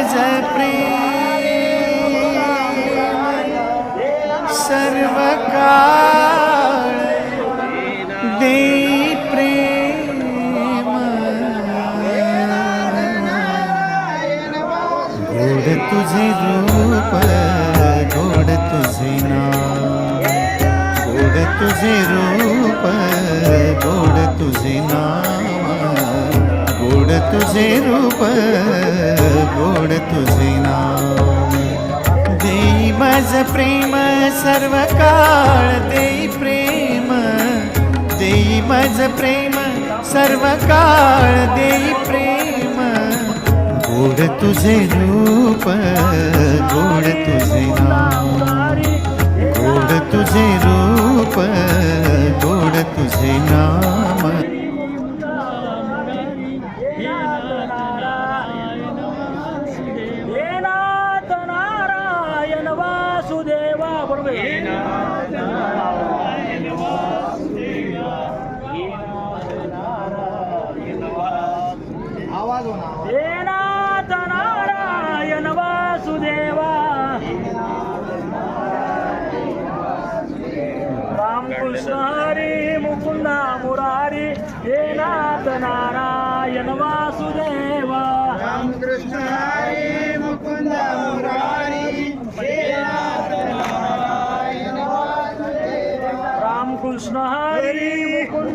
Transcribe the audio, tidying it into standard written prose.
माझ प्रेम सर्व काळ देई प्रेम गोड तुझे रूप गोड तुझे नाम गोड तुझे रूप गोड तुझे नाम गोड तुझे रूप गोड तुझे नाम देई माझ प्रेम सर्व काळ देई प्रेम देई माझ प्रेम सर्व काळ देई प्रेम गोड तुझे रूप गोड तुझे नाम गोड तुझे रूप गोड तुझे नाम नारायण वासुदेवा रामकृष्ण हरी मुकुंदा मुरारी हे नाथ नारायण वासुदेवा रामकृष्ण हरी मुकुंद मुरारी हे नाथ नारायण वासुदेवा रामकृष्ण हरी मुकुंद